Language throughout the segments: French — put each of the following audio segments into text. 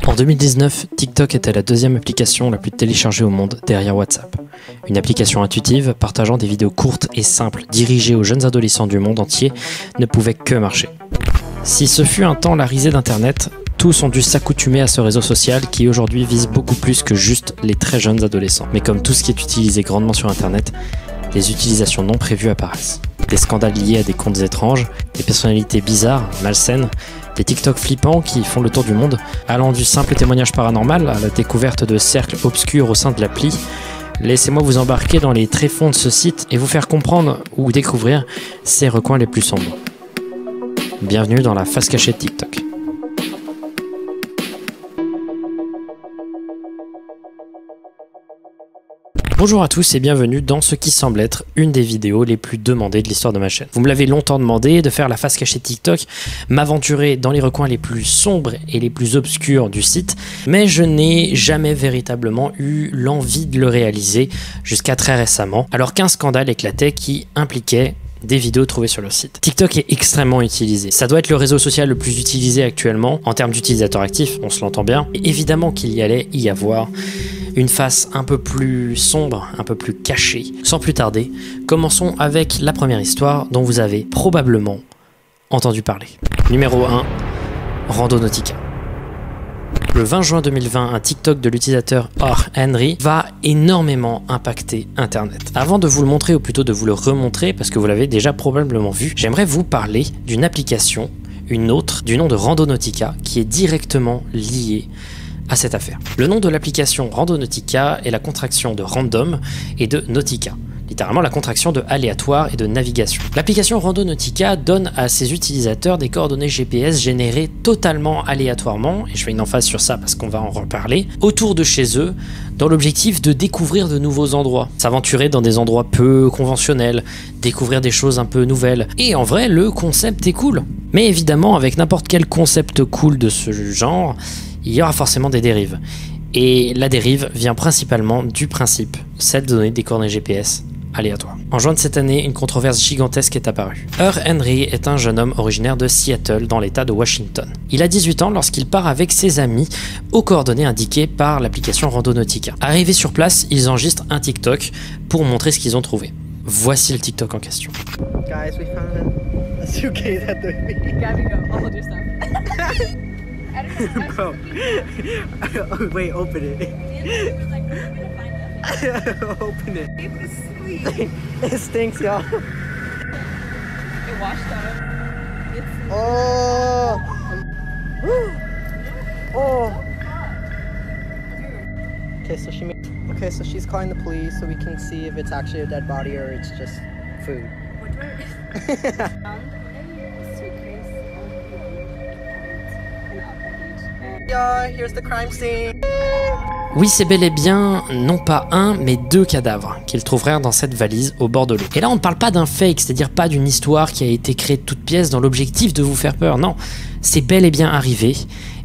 En 2019, TikTok était la deuxième application la plus téléchargée au monde derrière WhatsApp. Une application intuitive, partageant des vidéos courtes et simples dirigées aux jeunes adolescents du monde entier, ne pouvait que marcher. Si ce fut un temps la risée d'Internet, tous ont dû s'accoutumer à ce réseau social qui aujourd'hui vise beaucoup plus que juste les très jeunes adolescents. Mais comme tout ce qui est utilisé grandement sur Internet, des utilisations non prévues apparaissent. Des scandales liés à des comptes étranges, des personnalités bizarres, malsaines, des TikTok flippants qui font le tour du monde, allant du simple témoignage paranormal à la découverte de cercles obscurs au sein de l'appli. Laissez-moi vous embarquer dans les tréfonds de ce site et vous faire comprendre ou découvrir ses recoins les plus sombres. Bienvenue dans la face cachée de TikTok. Bonjour à tous et bienvenue dans ce qui semble être une des vidéos les plus demandées de l'histoire de ma chaîne. Vous me l'avez longtemps demandé de faire la face cachée de TikTok, m'aventurer dans les recoins les plus sombres et les plus obscurs du site, mais je n'ai jamais véritablement eu l'envie de le réaliser jusqu'à très récemment, alors qu'un scandale éclatait qui impliquait des vidéos trouvées sur le site. TikTok est extrêmement utilisé. Ça doit être le réseau social le plus utilisé actuellement en termes d'utilisateurs actifs, on se l'entend bien. Et évidemment qu'il y allait y avoir une face un peu plus sombre, un peu plus cachée. Sans plus tarder, commençons avec la première histoire dont vous avez probablement entendu parler. Numéro 1, Randonautica. Le 20 juin 2020, un TikTok de l'utilisateur R-Henry va énormément impacter Internet. Avant de vous le montrer, ou plutôt de vous le remontrer, parce que vous l'avez déjà probablement vu, j'aimerais vous parler d'une application, une autre, du nom de Randonautica, qui est directement liée à cette affaire. Le nom de l'application Randonautica est la contraction de random et de nautica. Littéralement la contraction de aléatoire et de navigation. L'application Randonautica donne à ses utilisateurs des coordonnées GPS générées totalement aléatoirement, et je fais une emphase sur ça parce qu'on va en reparler, autour de chez eux, dans l'objectif de découvrir de nouveaux endroits, s'aventurer dans des endroits peu conventionnels, découvrir des choses un peu nouvelles. Et en vrai, le concept est cool. Mais évidemment, avec n'importe quel concept cool de ce genre, il y aura forcément des dérives. Et la dérive vient principalement du principe, celle de donner des coordonnées GPS aléatoires. En juin de cette année, une controverse gigantesque est apparue. R-Henry est un jeune homme originaire de Seattle, dans l'état de Washington. Il a 18 ans lorsqu'il part avec ses amis aux coordonnées indiquées par l'application Randonautica. Arrivés sur place, ils enregistrent un TikTok pour montrer ce qu'ils ont trouvé. Voici le TikTok en question. Guys, we found a suitcase at the Gabby, go. I'll hold your stuff. Bro. Wait, open it. Open it. It stinks, y'all. It washed up. Oh. Oh. Okay, so she's calling the police so we can see if it's actually a dead body or it's just food. Here's the crime scene. Oui, c'est bel et bien non pas un, mais deux cadavres qu'ils trouvèrent dans cette valise au bord de l'eau. Et là, on ne parle pas d'un fake, c'est-à-dire pas d'une histoire qui a été créée de toutes pièces dans l'objectif de vous faire peur. Non, c'est bel et bien arrivé,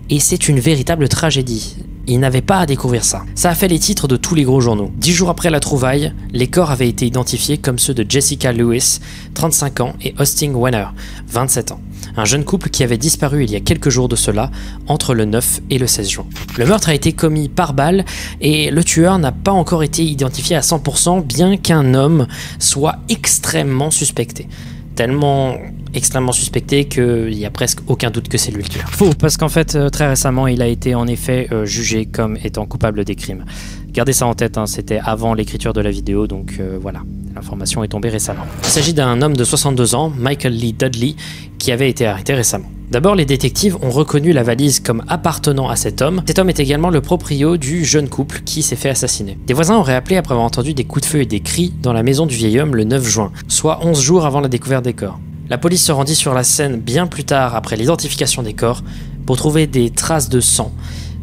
et c'est une véritable tragédie. Ils n'avaient pas à découvrir ça. Ça a fait les titres de tous les gros journaux. 10 jours après la trouvaille, les corps avaient été identifiés comme ceux de Jessica Lewis, 35 ans, et Austin Wenner, 27 ans. Un jeune couple qui avait disparu il y a quelques jours de cela, entre le 9 et le 16 juin. Le meurtre a été commis par balle et le tueur n'a pas encore été identifié à 100%, bien qu'un homme soit extrêmement suspecté. Tellement extrêmement suspecté qu'il n'y a presque aucun doute que c'est lui le tueur. Faux, parce qu'en fait, très récemment, il a été en effet jugé comme étant coupable des crimes. Gardez ça en tête, hein, c'était avant l'écriture de la vidéo, donc voilà, l'information est tombée récemment. Il s'agit d'un homme de 62 ans, Michael Lee Dudley, qui avait été arrêté récemment. D'abord, les détectives ont reconnu la valise comme appartenant à cet homme. Cet homme est également le proprio du jeune couple qui s'est fait assassiner. Des voisins auraient appelé après avoir entendu des coups de feu et des cris dans la maison du vieil homme le 9 juin, soit 11 jours avant la découverte des corps. La police se rendit sur la scène bien plus tard après l'identification des corps pour trouver des traces de sang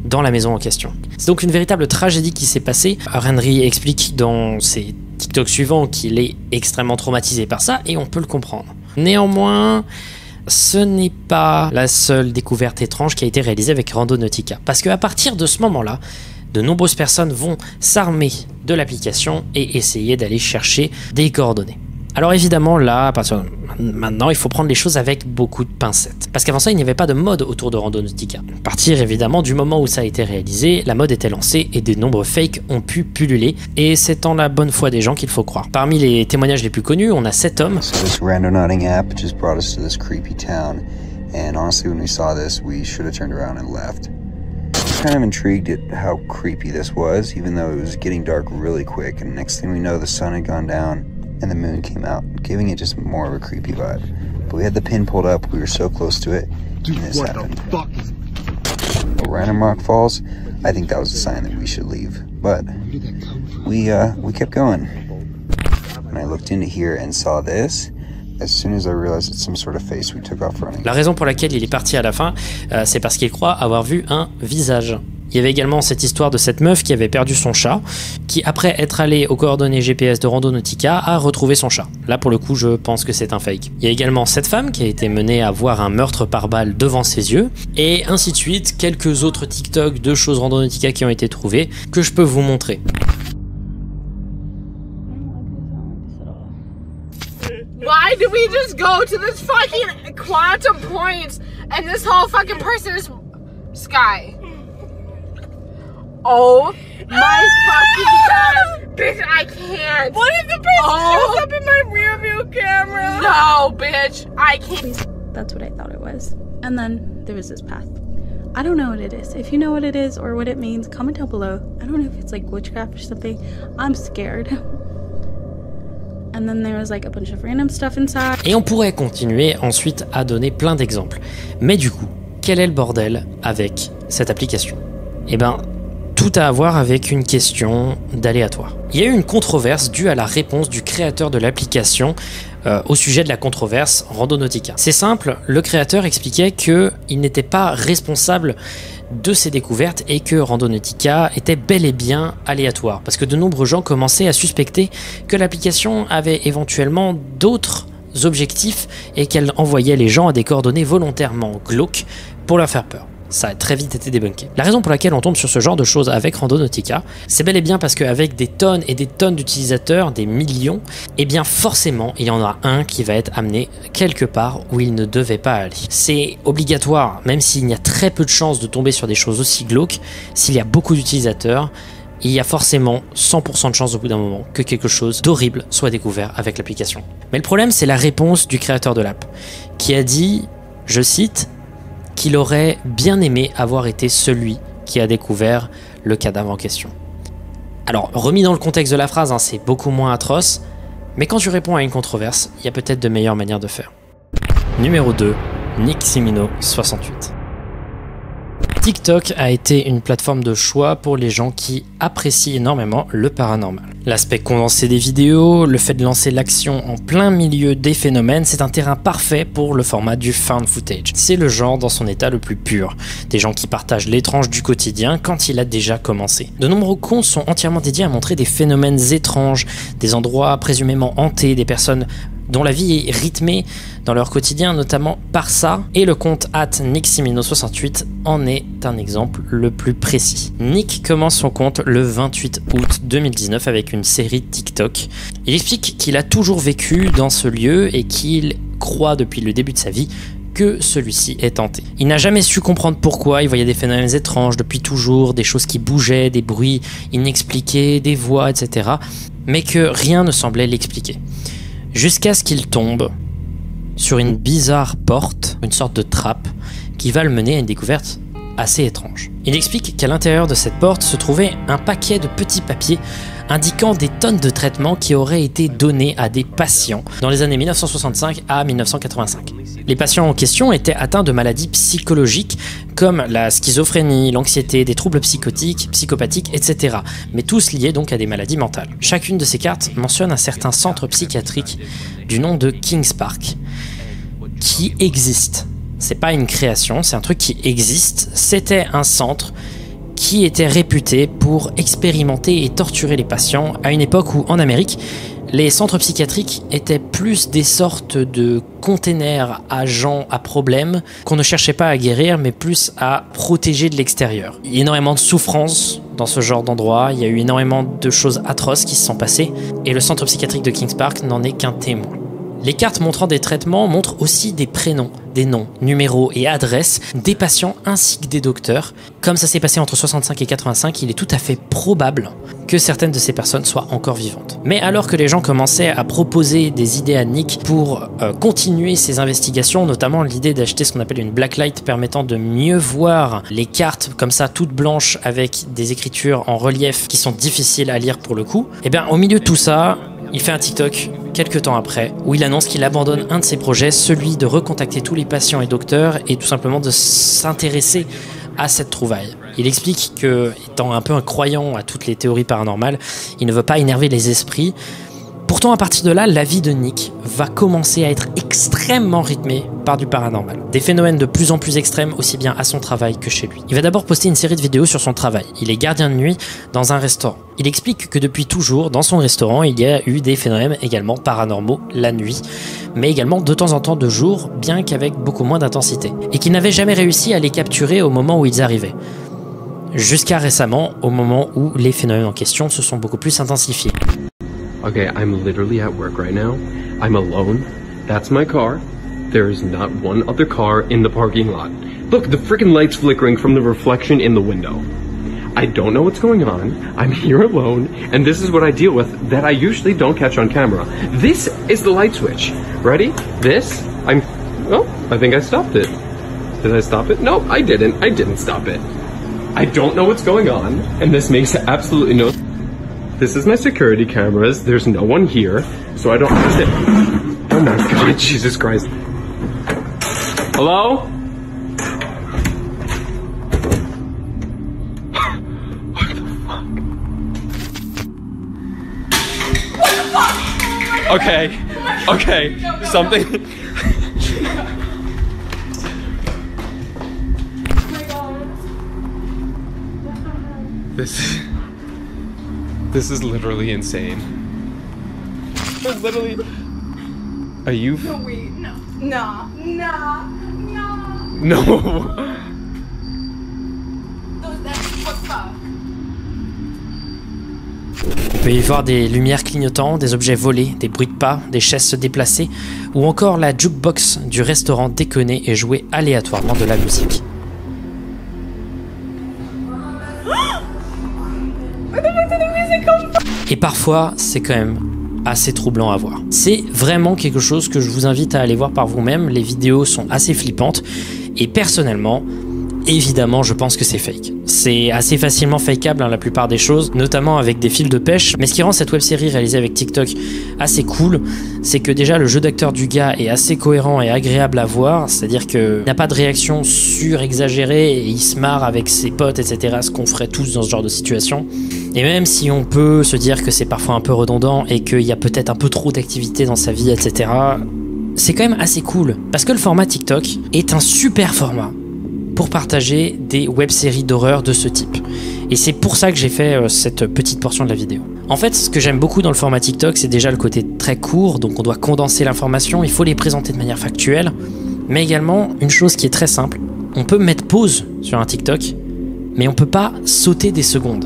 dans la maison en question. C'est donc une véritable tragédie qui s'est passée. R-Henry explique dans ses TikTok suivants qu'il est extrêmement traumatisé par ça et on peut le comprendre. Néanmoins, ce n'est pas la seule découverte étrange qui a été réalisée avec Randonautica. Parce qu'à partir de ce moment-là, de nombreuses personnes vont s'armer de l'application et essayer d'aller chercher des coordonnées. Alors évidemment là, à partir de maintenant, il faut prendre les choses avec beaucoup de pincettes. Parce qu'avant ça, il n'y avait pas de mode autour de Randonautica. À partir évidemment du moment où ça a été réalisé, la mode était lancée et des nombreux fakes ont pu pulluler. Et c'est en la bonne foi des gens qu'il faut croire. Parmi les témoignages les plus connus, on a cet homme. So this randonauting app just brought us to this creepy town. And honestly, when we saw this, we should have turned around and left. I was kind of intrigued at how creepy this was, even though it was getting dark really quick. And next thing we know, the sun had gone down and the moon came out, giving it just more of a creepy vibe. But we had the pin pulled up, we were so close to it, and this happened. Well, Random Rock Falls, I think that was a sign that we should leave. But we kept going. And I looked into here and saw this. As soon as I realized it's some sort of face, we took off running. La raison pour laquelle il est parti à la fin, c'est parce qu'il croit avoir vu un visage. Il y avait également cette histoire de cette meuf qui avait perdu son chat, qui après être allée aux coordonnées GPS de Randonautica a retrouvé son chat. Là pour le coup je pense que c'est un fake. Il y a également cette femme qui a été menée à voir un meurtre par balle devant ses yeux, et ainsi de suite, quelques autres TikTok de choses Randonautica qui ont été trouvées, que je peux vous montrer. Why did we just go to this fucking quantum point and this whole fucking person is Sky? Oh my fucking god! Bitch, I can't! What if the person shows up in my rear view camera? No, bitch, I can't. That's what I thought it was. And then there was this path. I don't know what it is. If you know what it is or what it means, comment down below. I don't know if it's like witchcraft or something. I'm scared. And then there was like a bunch of random stuff inside. Et on pourrait continuer ensuite à donner plein d'exemples. Mais du coup, quel est le bordel avec cette application? Eh ben, tout a à voir avec une question d'aléatoire. Il y a eu une controverse due à la réponse du créateur de l'application au sujet de la controverse Randonautica. C'est simple, le créateur expliquait qu'il n'était pas responsable de ces découvertes et que Randonautica était bel et bien aléatoire, parce que de nombreux gens commençaient à suspecter que l'application avait éventuellement d'autres objectifs et qu'elle envoyait les gens à des coordonnées volontairement glauques pour leur faire peur. Ça a très vite été débunké. La raison pour laquelle on tombe sur ce genre de choses avec Randonautica, c'est bel et bien parce qu'avec des tonnes et des tonnes d'utilisateurs, des millions, eh bien forcément, il y en a un qui va être amené quelque part où il ne devait pas aller. C'est obligatoire, même s'il y a très peu de chances de tomber sur des choses aussi glauques, s'il y a beaucoup d'utilisateurs, il y a forcément 100% de chances au bout d'un moment que quelque chose d'horrible soit découvert avec l'application. Mais le problème, c'est la réponse du créateur de l'app, qui a dit, je cite, qu'il aurait bien aimé avoir été celui qui a découvert le cadavre en question. Alors, remis dans le contexte de la phrase, hein, c'est beaucoup moins atroce, mais quand tu réponds à une controverse, il y a peut-être de meilleures manières de faire. Numéro 2, NickSimino68. TikTok a été une plateforme de choix pour les gens qui apprécient énormément le paranormal. L'aspect condensé des vidéos, le fait de lancer l'action en plein milieu des phénomènes, c'est un terrain parfait pour le format du found footage. C'est le genre dans son état le plus pur. Des gens qui partagent l'étrange du quotidien quand il a déjà commencé. De nombreux comptes sont entièrement dédiés à montrer des phénomènes étranges, des endroits présumément hantés, des personnes dont la vie est rythmée dans leur quotidien, notamment par ça, et le compte @NickSimino68 en est un exemple le plus précis. Nick commence son compte le 28 août 2019 avec une série de TikTok. Il explique qu'il a toujours vécu dans ce lieu et qu'il croit depuis le début de sa vie que celui-ci est hanté. Il n'a jamais su comprendre pourquoi, il voyait des phénomènes étranges depuis toujours, des choses qui bougeaient, des bruits inexpliqués, des voix, etc. Mais que rien ne semblait l'expliquer. Jusqu'à ce qu'il tombe sur une bizarre porte, une sorte de trappe, qui va le mener à une découverte assez étrange. Il explique qu'à l'intérieur de cette porte se trouvait un paquet de petits papiers indiquant des tonnes de traitements qui auraient été donnés à des patients dans les années 1965 à 1985. Les patients en question étaient atteints de maladies psychologiques comme la schizophrénie, l'anxiété, des troubles psychotiques, psychopathiques, etc. Mais tous liés donc à des maladies mentales. Chacune de ces cartes mentionne un certain centre psychiatrique du nom de Kings Park qui existe. C'est pas une création, c'est un truc qui existe. C'était un centre qui était réputé pour expérimenter et torturer les patients à une époque où, en Amérique, Les centres psychiatriques étaient plus des sortes de containers à gens à problèmes qu'on ne cherchait pas à guérir, mais plus à protéger de l'extérieur. Il y a énormément de souffrance dans ce genre d'endroit, il y a eu énormément de choses atroces qui se sont passées, et le centre psychiatrique de Kings Park n'en est qu'un témoin. Les cartes montrant des traitements montrent aussi des prénoms, des noms, numéros et adresses des patients ainsi que des docteurs. Comme ça s'est passé entre 65 et 85, il est tout à fait probable que certaines de ces personnes soient encore vivantes. Mais alors que les gens commençaient à proposer des idées à Nick pour continuer ses investigations, notamment l'idée d'acheter ce qu'on appelle une blacklight permettant de mieux voir les cartes comme ça toutes blanches avec des écritures en relief qui sont difficiles à lire pour le coup, et bien au milieu de tout ça, il fait un TikTok quelques temps après où il annonce qu'il abandonne un de ses projets, celui de recontacter tous les patients et docteurs et tout simplement de s'intéresser à cette trouvaille. Il explique que, étant un peu un croyant à toutes les théories paranormales, il ne veut pas énerver les esprits. Pourtant, à partir de là, la vie de Nick va commencer à être extrêmement rythmée par du paranormal. Des phénomènes de plus en plus extrêmes, aussi bien à son travail que chez lui. Il va d'abord poster une série de vidéos sur son travail. Il est gardien de nuit dans un restaurant. Il explique que depuis toujours, dans son restaurant, il y a eu des phénomènes également paranormaux la nuit, mais également de temps en temps de jour, bien qu'avec beaucoup moins d'intensité. Et qu'il n'avait jamais réussi à les capturer au moment où ils arrivaient. Jusqu'à récemment, au moment où les phénomènes en question se sont beaucoup plus intensifiés. Okay, I'm literally at work right now. I'm alone. That's my car. There is not one other car in the parking lot. Look, the freaking light's flickering from the reflection in the window. I don't know what's going on. I'm here alone, and this is what I deal with that I usually don't catch on camera. This is the light switch. Ready? This? Oh, I think I stopped it. Did I stop it? No, I didn't. I didn't stop it. I don't know what's going on, and this makes absolutely no... This is my security cameras. There's no one here, so I don't understand. Oh my God, Jesus Christ. Hello? What the fuck? Okay, something... This is literally insane. Literally. Are you? No, wait, no. Nah. No. That's what's up. Il peut y voir des lumières clignotants, des objets volés, des bruits de pas, des chaises se déplacer, ou encore la jukebox du restaurant déconner et jouer aléatoirement de la musique. Et parfois, c'est quand même assez troublant à voir. C'est vraiment quelque chose que je vous invite à aller voir par vous-même. Les vidéos sont assez flippantes et personnellement, évidemment, je pense que c'est fake. C'est assez facilement fakeable la plupart des choses, notamment avec des fils de pêche. Mais ce qui rend cette web-série réalisée avec TikTok assez cool, c'est que déjà le jeu d'acteur du gars est assez cohérent et agréable à voir. C'est-à-dire qu'il n'a pas de réaction surexagérée et il se marre avec ses potes, etc. Ce qu'on ferait tous dans ce genre de situation. Et même si on peut se dire que c'est parfois un peu redondant et qu'il y a peut-être un peu trop d'activité dans sa vie, etc., c'est quand même assez cool. Parce que le format TikTok est un super format pour partager des web-séries d'horreur de ce type. Et c'est pour ça que j'ai fait cette petite portion de la vidéo. En fait, ce que j'aime beaucoup dans le format TikTok, c'est déjà le côté très court, donc on doit condenser l'information, il faut les présenter de manière factuelle, mais également une chose qui est très simple, on peut mettre pause sur un TikTok, mais on peut pas sauter des secondes.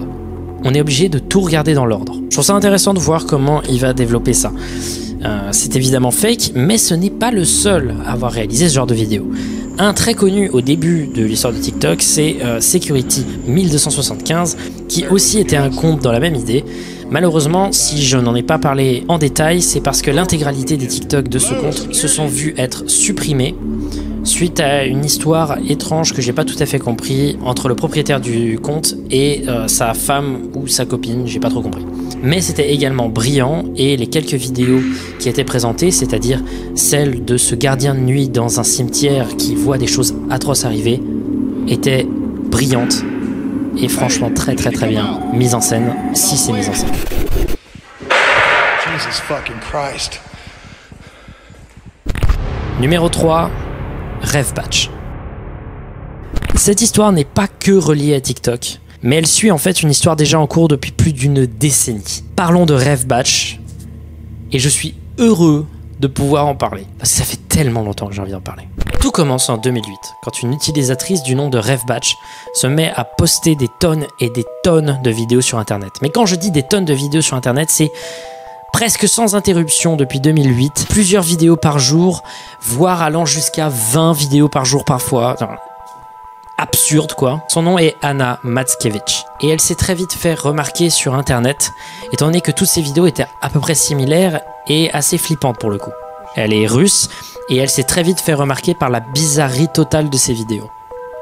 On est obligé de tout regarder dans l'ordre. Je trouve ça intéressant de voir comment il va développer ça. C'est évidemment fake, mais ce n'est pas le seul à avoir réalisé ce genre de vidéo. Un très connu au début de l'histoire de TikTok, c'est Security 1275, qui aussi était un compte dans la même idée. Malheureusement, si je n'en ai pas parlé en détail, c'est parce que l'intégralité des TikTok de ce compte se sont vus être supprimés suite à une histoire étrange que j'ai pas tout à fait compris entre le propriétaire du compte et sa femme ou sa copine, j'ai pas trop compris. Mais c'était également brillant et les quelques vidéos qui étaient présentées, c'est-à-dire celle de ce gardien de nuit dans un cimetière qui voit des choses atroces arriver, étaient brillantes et franchement très bien mise en scène, si c'est mise en scène. Jesus fucking Christ. Numéro 3, Revbatch. Cette histoire n'est pas que reliée à TikTok, mais elle suit en fait une histoire déjà en cours depuis plus d'une décennie. Parlons de Revbatch, Et je suis heureux de pouvoir en parler, parce que ça fait tellement longtemps que j'ai envie d'en parler. Tout commence en 2008, quand une utilisatrice du nom de Revbatch se met à poster des tonnes et des tonnes de vidéos sur internet. Mais quand je dis des tonnes de vidéos sur internet, c'est presque sans interruption depuis 2008, plusieurs vidéos par jour, voire allant jusqu'à 20 vidéos par jour parfois. Absurde quoi. Son nom est Anna Matskevič et elle s'est très vite fait remarquer sur internet étant donné que toutes ses vidéos étaient à peu près similaires et assez flippantes pour le coup. Elle est russe et elle s'est très vite fait remarquer par la bizarrerie totale de ses vidéos.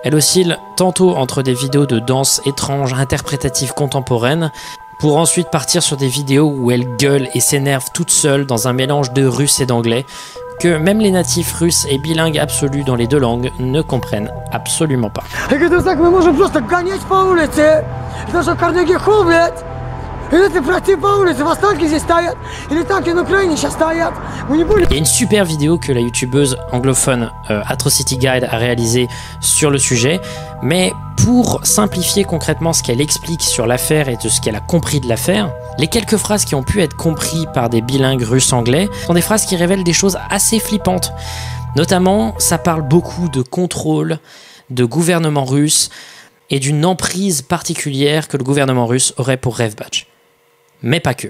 Elle oscille tantôt entre des vidéos de danse étranges, interprétatives contemporaines, pour ensuite partir sur des vidéos où elle gueule et s'énerve toute seule dans un mélange de russe et d'anglais que même les natifs russes et bilingues absolus dans les deux langues ne comprennent absolument pas. Il y a une super vidéo que la youtubeuse anglophone Atrocity Guide a réalisée sur le sujet, mais pour simplifier concrètement ce qu'elle explique sur l'affaire et de ce qu'elle a compris de l'affaire, les quelques phrases qui ont pu être comprises par des bilingues russes-anglais sont des phrases qui révèlent des choses assez flippantes. Notamment, ça parle beaucoup de contrôle, de gouvernement russe et d'une emprise particulière que le gouvernement russe aurait pour Revbatch. Mais pas que.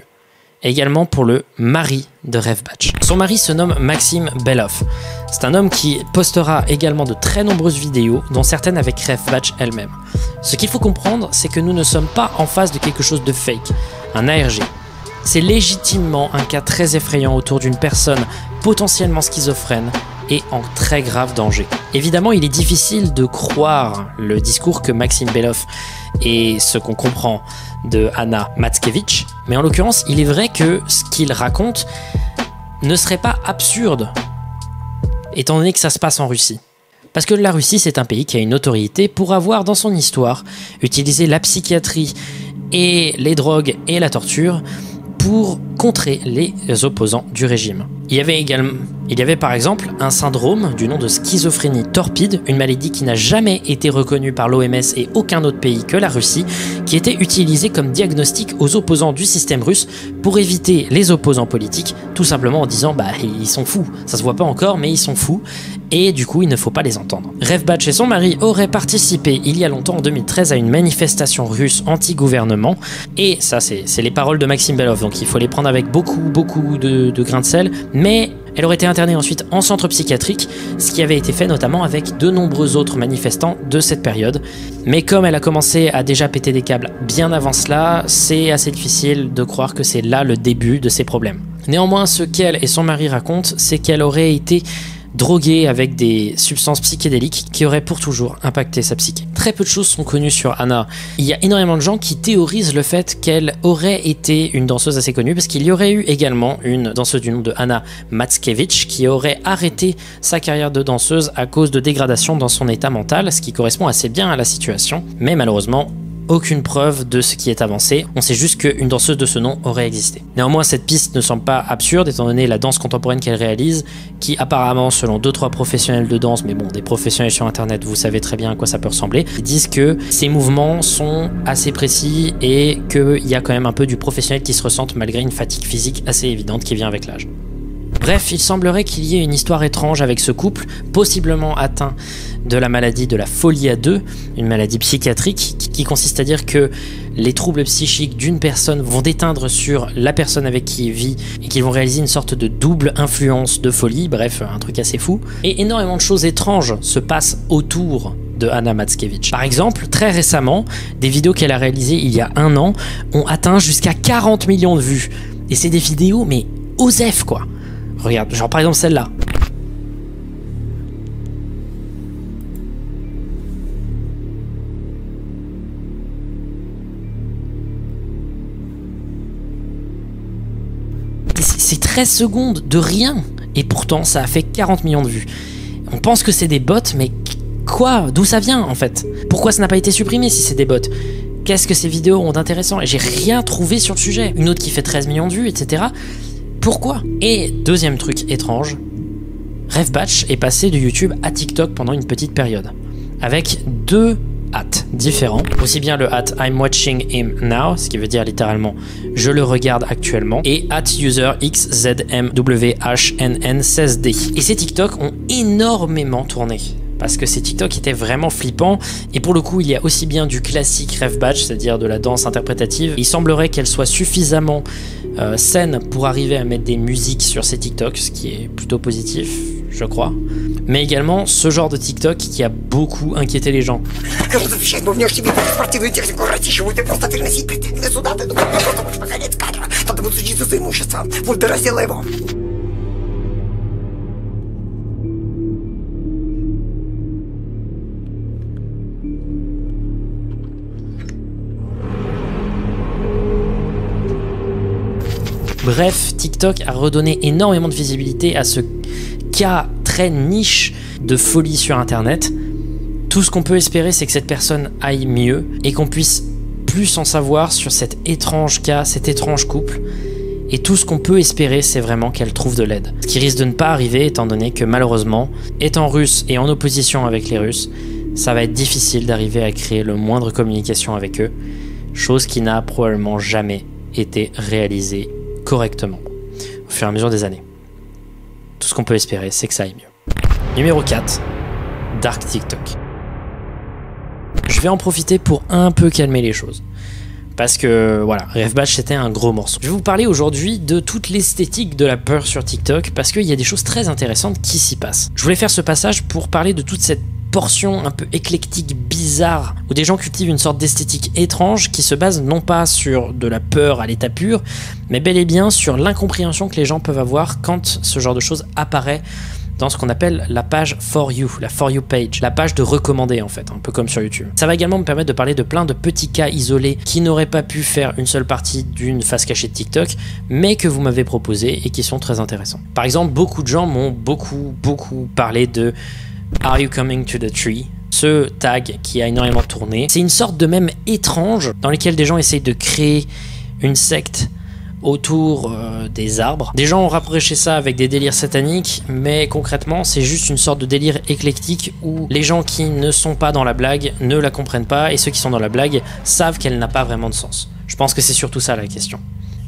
Également pour le mari de Revbatch. Son mari se nomme Maxim Belov. C'est un homme qui postera également de très nombreuses vidéos, dont certaines avec Revbatch elle-même. Ce qu'il faut comprendre, c'est que nous ne sommes pas en face de quelque chose de fake, un ARG. C'est légitimement un cas très effrayant autour d'une personne potentiellement schizophrène et en très grave danger. Évidemment, il est difficile de croire le discours que Maxim Belov et ce qu'on comprend de Anna Matskevič, mais en l'occurrence, il est vrai que ce qu'il raconte ne serait pas absurde, étant donné que ça se passe en Russie. Parce que la Russie, c'est un pays qui a une autorité pour avoir dans son histoire utilisé la psychiatrie et les drogues et la torture pour contrer les opposants du régime. Il y avait par exemple un syndrome du nom de schizophrénie torpide, une maladie qui n'a jamais été reconnue par l'OMS et aucun autre pays que la Russie, qui était utilisée comme diagnostic aux opposants du système russe pour éviter les opposants politiques, tout simplement en disant bah ils sont fous, ça se voit pas encore mais ils sont fous et du coup il ne faut pas les entendre. Revbatch et son mari auraient participé il y a longtemps en 2013 à une manifestation russe anti-gouvernement et ça c'est les paroles de Maxim Belov, donc il faut les prendre avec beaucoup de grains de sel, mais elle aurait été internée ensuite en centre psychiatrique, ce qui avait été fait notamment avec de nombreux autres manifestants de cette période. Mais comme elle a commencé à déjà péter des câbles bien avant cela, c'est assez difficile de croire que c'est là le début de ses problèmes. Néanmoins, ce qu'elle et son mari racontent, c'est qu'elle aurait été droguée avec des substances psychédéliques qui auraient pour toujours impacté sa psyché. Très peu de choses sont connues sur Anna. Il y a énormément de gens qui théorisent le fait qu'elle aurait été une danseuse assez connue, parce qu'il y aurait eu également une danseuse du nom de Anna Matskevič qui aurait arrêté sa carrière de danseuse à cause de dégradation dans son état mental, ce qui correspond assez bien à la situation, mais malheureusement, aucune preuve de ce qui est avancé, on sait juste qu'une danseuse de ce nom aurait existé. Néanmoins, cette piste ne semble pas absurde étant donné la danse contemporaine qu'elle réalise, qui apparemment, selon 2-3 professionnels de danse, mais bon, des professionnels sur internet, vous savez très bien à quoi ça peut ressembler, ils disent que ces mouvements sont assez précis et qu'il y a quand même un peu du professionnel qui se ressente malgré une fatigue physique assez évidente qui vient avec l'âge. Bref, il semblerait qu'il y ait une histoire étrange avec ce couple, possiblement atteint de la maladie de la folie à deux, une maladie psychiatrique qui consiste à dire que les troubles psychiques d'une personne vont déteindre sur la personne avec qui il vit et qu'ils vont réaliser une sorte de double influence de folie, bref, un truc assez fou. Et énormément de choses étranges se passent autour de Anna Matskevič. Par exemple, très récemment, des vidéos qu'elle a réalisées il y a 1 an ont atteint jusqu'à 40 millions de vues. Et c'est des vidéos, mais osef quoi. Regarde, genre par exemple celle-là. C'est 13 secondes de rien. Et pourtant, ça a fait 40 millions de vues. On pense que c'est des bots, mais quoi? D'où ça vient en fait? Pourquoi ça n'a pas été supprimé si c'est des bots? Qu'est-ce que ces vidéos ont d'intéressant? Et j'ai rien trouvé sur le sujet. Une autre qui fait 13 millions de vues, etc. Pourquoi? Et deuxième truc étrange, Revbatch est passé de YouTube à TikTok pendant une petite période, avec 2 différents. Aussi bien le I'm watching him now, ce qui veut dire littéralement je le regarde actuellement, et @userxzmwhnn16d. Et ces TikTok ont énormément tourné. Parce que ces TikTok étaient vraiment flippants, et pour le coup il y a aussi bien du classique ref batch, c'est-à-dire de la danse interprétative. Il semblerait qu'elle soit suffisamment saine pour arriver à mettre des musiques sur ces TikTok, ce qui est plutôt positif, je crois. Mais également ce genre de TikTok qui a beaucoup inquiété les gens. Bref, TikTok a redonné énormément de visibilité à ce cas très niche de folie sur Internet. Tout ce qu'on peut espérer, c'est que cette personne aille mieux et qu'on puisse plus en savoir sur cet étrange cas, cet étrange couple. Et tout ce qu'on peut espérer, c'est vraiment qu'elle trouve de l'aide. Ce qui risque de ne pas arriver, étant donné que malheureusement, étant russe et en opposition avec les Russes, ça va être difficile d'arriver à créer le moindre communication avec eux, chose qui n'a probablement jamais été réalisée correctement au fur et à mesure des années. Tout ce qu'on peut espérer, c'est que ça aille mieux. Numéro 4, Dark TikTok. Je vais en profiter pour un peu calmer les choses. Parce que voilà, ref batch c'était un gros morceau. Je vais vous parler aujourd'hui de toute l'esthétique de la peur sur TikTok parce qu'il y a des choses très intéressantes qui s'y passent. Je voulais faire ce passage pour parler de toute cette portion un peu éclectique, bizarre, où des gens cultivent une sorte d'esthétique étrange qui se base non pas sur de la peur à l'état pur, mais bel et bien sur l'incompréhension que les gens peuvent avoir quand ce genre de choses apparaît dans ce qu'on appelle la page For You, la For You page, la page de recommandés en fait, un peu comme sur YouTube. Ça va également me permettre de parler de plein de petits cas isolés qui n'auraient pas pu faire une seule partie d'une face cachée de TikTok, mais que vous m'avez proposé et qui sont très intéressants. Par exemple, beaucoup de gens m'ont beaucoup parlé de Are you coming to the tree? Ce tag qui a énormément tourné. C'est une sorte de mème étrange dans lequel des gens essayent de créer une secte autour des arbres. Des gens ont rapproché ça avec des délires sataniques, mais concrètement c'est juste une sorte de délire éclectique où les gens qui ne sont pas dans la blague ne la comprennent pas et ceux qui sont dans la blague savent qu'elle n'a pas vraiment de sens. Je pense que c'est surtout ça la question.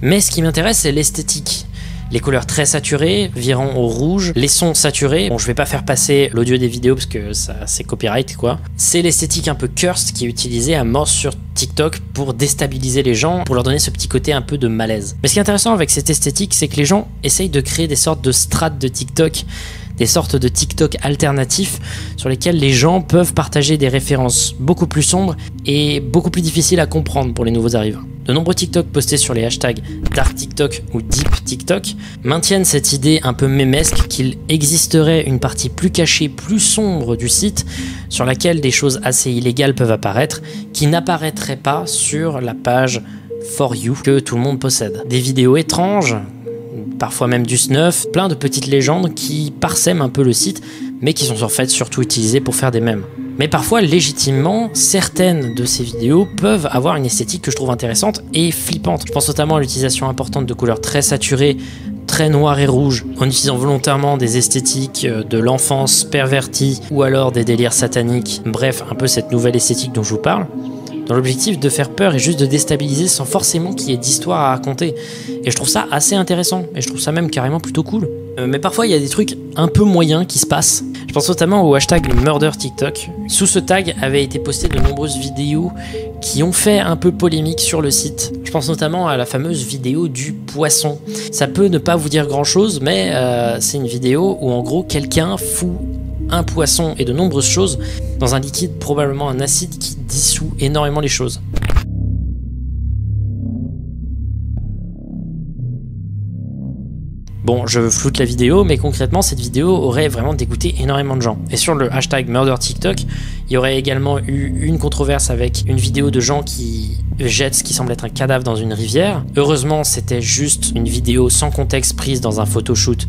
Mais ce qui m'intéresse, c'est l'esthétique. Les couleurs très saturées, virant au rouge, les sons saturés. Bon, je vais pas faire passer l'audio des vidéos parce que ça c'est copyright quoi. C'est l'esthétique un peu cursed qui est utilisée à mort sur TikTok pour déstabiliser les gens, pour leur donner ce petit côté un peu de malaise. Mais ce qui est intéressant avec cette esthétique, c'est que les gens essayent de créer des sortes de strates de TikTok, des sortes de TikTok alternatifs sur lesquels les gens peuvent partager des références beaucoup plus sombres et beaucoup plus difficiles à comprendre pour les nouveaux arrivants. De nombreux TikTok postés sur les hashtags Dark TikTok ou Deep TikTok maintiennent cette idée un peu mémesque qu'il existerait une partie plus cachée, plus sombre du site sur laquelle des choses assez illégales peuvent apparaître qui n'apparaîtraient pas sur la page For You que tout le monde possède. Des vidéos étranges, parfois même du snuff, plein de petites légendes qui parsèment un peu le site mais qui sont en fait surtout utilisées pour faire des mèmes. Mais parfois, légitimement, certaines de ces vidéos peuvent avoir une esthétique que je trouve intéressante et flippante. Je pense notamment à l'utilisation importante de couleurs très saturées, très noires et rouges, en utilisant volontairement des esthétiques de l'enfance pervertie ou alors des délires sataniques. Bref, un peu cette nouvelle esthétique dont je vous parle, dans l'objectif de faire peur et juste de déstabiliser sans forcément qu'il y ait d'histoire à raconter. Et je trouve ça assez intéressant, et je trouve ça même carrément plutôt cool. Mais parfois il y a des trucs un peu moyens qui se passent. Je pense notamment au hashtag Murder TikTok. Sous ce tag avaient été postées de nombreuses vidéos qui ont fait un peu polémique sur le site. Je pense notamment à la fameuse vidéo du poisson. Ça peut ne pas vous dire grand chose, mais c'est une vidéo où en gros quelqu'un fout un poisson et de nombreuses choses dans un liquide, probablement un acide qui dissout énormément les choses. Bon, je floute la vidéo, mais concrètement, cette vidéo aurait vraiment dégoûté énormément de gens. Et sur le hashtag Murder TikTok, il y aurait également eu une controverse avec une vidéo de gens qui jettent ce qui semble être un cadavre dans une rivière. Heureusement, c'était juste une vidéo sans contexte prise dans un photoshoot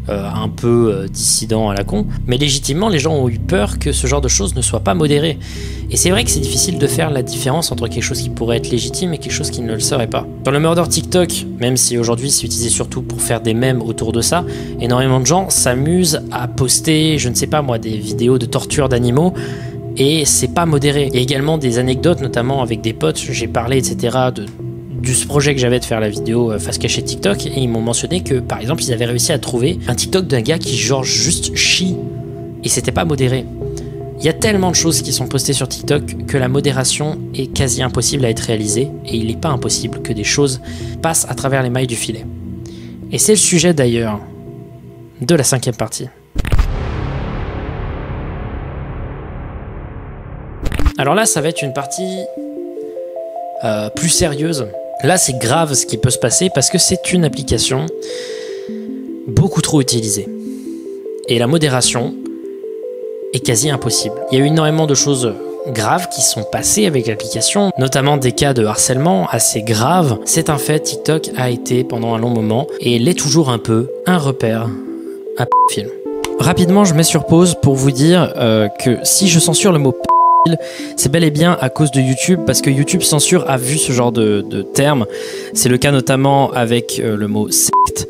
un peu dissident à la con. Mais légitimement, les gens ont eu peur que ce genre de choses ne soit pas modéré. Et c'est vrai que c'est difficile de faire la différence entre quelque chose qui pourrait être légitime et quelque chose qui ne le serait pas. Dans le Murder TikTok, même si aujourd'hui c'est utilisé surtout pour faire des mèmes autour de ça, énormément de gens s'amusent à poster, je ne sais pas moi, des vidéos de torture d'animaux et c'est pas modéré. Il y a également des anecdotes, notamment avec des potes, j'ai parlé, etc., du projet que j'avais de faire la vidéo face cachée TikTok, et ils m'ont mentionné que, par exemple, ils avaient réussi à trouver un TikTok d'un gars qui genre juste chie, et c'était pas modéré. Il y a tellement de choses qui sont postées sur TikTok que la modération est quasi impossible à être réalisée, et il n'est pas impossible que des choses passent à travers les mailles du filet. Et c'est le sujet d'ailleurs de la 5e partie. Alors là, ça va être une partie plus sérieuse. Là, c'est grave ce qui peut se passer parce que c'est une application beaucoup trop utilisée. Et la modération est quasi impossible. Il y a eu énormément de choses graves qui sont passées avec l'application, notamment des cas de harcèlement assez graves. C'est un fait, TikTok a été pendant un long moment, et l'est toujours un peu, un repère à film. Rapidement, je mets sur pause pour vous dire que si je censure le mot c'est bel et bien à cause de YouTube, parce que YouTube censure a vu ce genre de termes. C'est le cas notamment avec le mot secte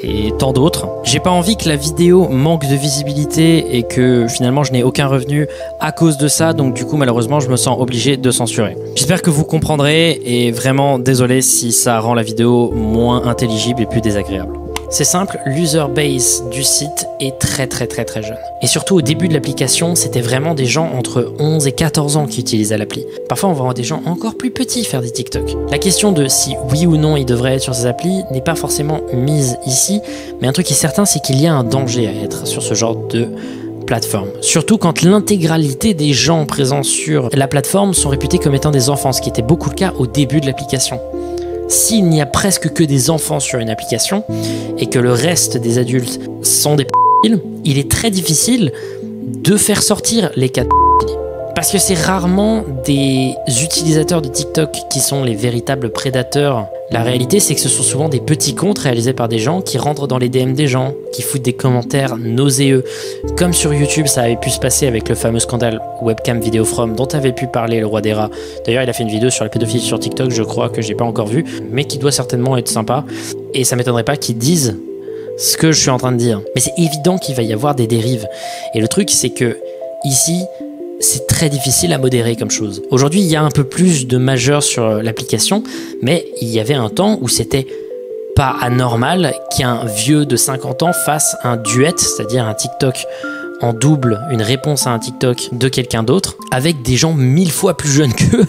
et tant d'autres. J'ai pas envie que la vidéo manque de visibilité et que finalement je n'ai aucun revenu à cause de ça, donc du coup malheureusement je me sens obligé de censurer. J'espère que vous comprendrez, et vraiment désolé si ça rend la vidéo moins intelligible et plus désagréable. C'est simple, l'user base du site est très jeune. Et surtout au début de l'application, c'était vraiment des gens entre 11 et 14 ans qui utilisaient l'appli. Parfois on va voir des gens encore plus petits faire des TikTok. La question de si oui ou non ils devraient être sur ces applis n'est pas forcément mise ici, mais un truc qui est certain, c'est qu'il y a un danger à être sur ce genre de plateforme. Surtout quand l'intégralité des gens présents sur la plateforme sont réputés comme étant des enfants, ce qui était beaucoup le cas au début de l'application. S'il n'y a presque que des enfants sur une application et que le reste des adultes sont des p***, il est très difficile de faire sortir les cas de p***. Parce que c'est rarement des utilisateurs de TikTok qui sont les véritables prédateurs. La réalité, c'est que ce sont souvent des petits comptes réalisés par des gens qui rentrent dans les DM des gens, qui foutent des commentaires nauséeux. Comme sur YouTube, ça avait pu se passer avec le fameux scandale Webcam Video From dont avait pu parler le roi des rats. D'ailleurs, il a fait une vidéo sur la pédophilie sur TikTok, je crois, que j'ai pas encore vue, mais qui doit certainement être sympa. Et ça m'étonnerait pas qu'ils disent ce que je suis en train de dire. Mais c'est évident qu'il va y avoir des dérives. Et le truc, c'est que ici, c'est très difficile à modérer comme chose. Aujourd'hui, il y a un peu plus de majeurs sur l'application, mais il y avait un temps où c'était pas anormal qu'un vieux de 50 ans fasse un duet, c'est-à-dire un TikTok en double, une réponse à un TikTok de quelqu'un d'autre, avec des gens 1000 fois plus jeunes qu'eux,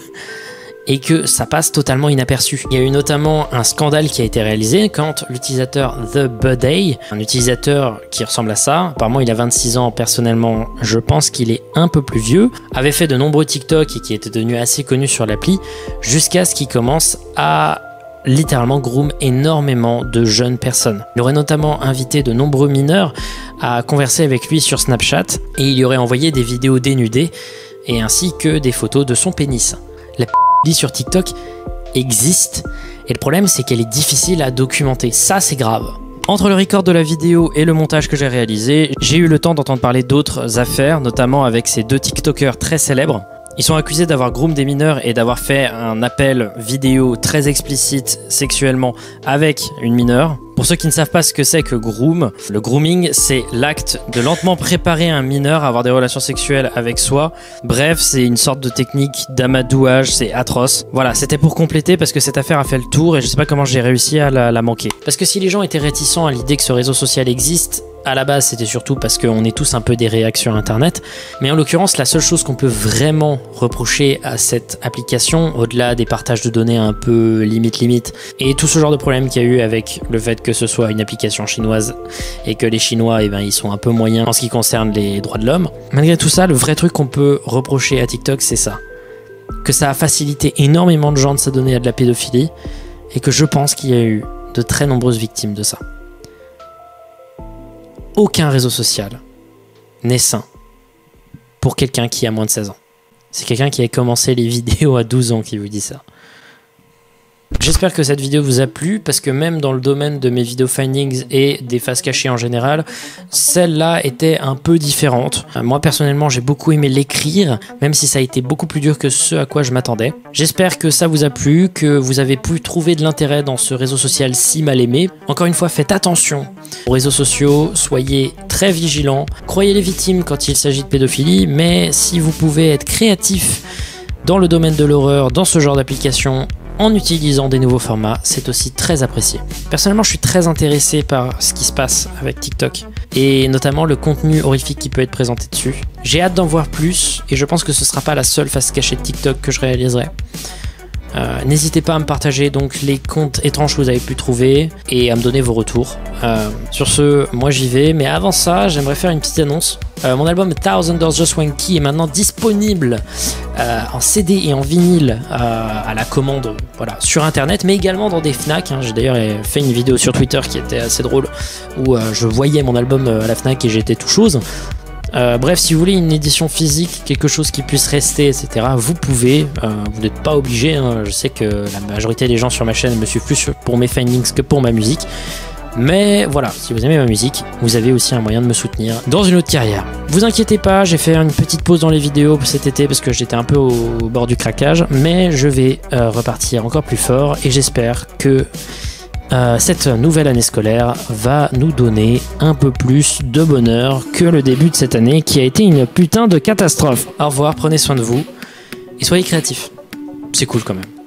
et que ça passe totalement inaperçu. Il y a eu notamment un scandale qui a été réalisé quand l'utilisateur The Budday, un utilisateur qui ressemble à ça, apparemment il a 26 ans, personnellement je pense qu'il est un peu plus vieux, avait fait de nombreux TikTok et qui était devenu assez connu sur l'appli, jusqu'à ce qu'il commence à littéralement groom énormément de jeunes personnes. Il aurait notamment invité de nombreux mineurs à converser avec lui sur Snapchat, et il lui aurait envoyé des vidéos dénudées et ainsi que des photos de son pénis. La sur TikTok existe, et le problème c'est qu'elle est difficile à documenter. Ça, c'est grave. Entre le record de la vidéo et le montage que j'ai réalisé, j'ai eu le temps d'entendre parler d'autres affaires, notamment avec ces deux TikTokers très célèbres. Ils sont accusés d'avoir groom des mineurs et d'avoir fait un appel vidéo très explicite sexuellement avec une mineure. Pour ceux qui ne savent pas ce que c'est que groom, le grooming, c'est l'acte de lentement préparer un mineur à avoir des relations sexuelles avec soi. Bref, c'est une sorte de technique d'amadouage, c'est atroce. Voilà, c'était pour compléter parce que cette affaire a fait le tour et je sais pas comment j'ai réussi à la manquer. Parce que si les gens étaient réticents à l'idée que ce réseau social existe, à la base, c'était surtout parce qu'on est tous un peu des réactions Internet. Mais en l'occurrence, la seule chose qu'on peut vraiment reprocher à cette application, au-delà des partages de données un peu limite, et tout ce genre de problème qu'il y a eu avec le fait que ce soit une application chinoise et que les Chinois, eh ben, ils sont un peu moyens en ce qui concerne les droits de l'homme. Malgré tout ça, le vrai truc qu'on peut reprocher à TikTok, c'est ça. Que ça a facilité énormément de gens de s'adonner à de la pédophilie et que je pense qu'il y a eu de très nombreuses victimes de ça. Aucun réseau social n'est sain pour quelqu'un qui a moins de 16 ans. C'est quelqu'un qui a commencé les vidéos à 12 ans qui vous dit ça. J'espère que cette vidéo vous a plu parce que même dans le domaine de mes vidéos findings et des faces cachées en général, celle-là était un peu différente. Moi personnellement j'ai beaucoup aimé l'écrire, même si ça a été beaucoup plus dur que ce à quoi je m'attendais. J'espère que ça vous a plu, que vous avez pu trouver de l'intérêt dans ce réseau social si mal aimé. Encore une fois, faites attention aux réseaux sociaux, soyez très vigilants, croyez les victimes quand il s'agit de pédophilie, mais si vous pouvez être créatif dans le domaine de l'horreur, dans ce genre d'application, en utilisant des nouveaux formats, c'est aussi très apprécié. Personnellement, je suis très intéressé par ce qui se passe avec TikTok et notamment le contenu horrifique qui peut être présenté dessus. J'ai hâte d'en voir plus et je pense que ce ne sera pas la seule face cachée de TikTok que je réaliserai. N'hésitez pas à me partager donc les comptes étranges que vous avez pu trouver et à me donner vos retours. Sur ce, moi j'y vais, mais avant ça, j'aimerais faire une petite annonce. Mon album $1000 Just Wanky est maintenant disponible en CD et en vinyle à la commande, voilà, sur internet, mais également dans des Fnac. J'ai d'ailleurs fait une vidéo sur Twitter qui était assez drôle où je voyais mon album à la Fnac et j'étais tout chose. Bref, si vous voulez une édition physique, quelque chose qui puisse rester, etc., vous pouvez, vous n'êtes pas obligé, je sais que la majorité des gens sur ma chaîne me suivent plus pour mes findings que pour ma musique, mais voilà, si vous aimez ma musique, vous avez aussi un moyen de me soutenir dans une autre carrière. Vous inquiétez pas, j'ai fait une petite pause dans les vidéos cet été parce que j'étais un peu au bord du craquage, mais je vais repartir encore plus fort et j'espère que cette nouvelle année scolaire va nous donner un peu plus de bonheur que le début de cette année qui a été une putain de catastrophe. Au revoir, prenez soin de vous et soyez créatifs. C'est cool quand même.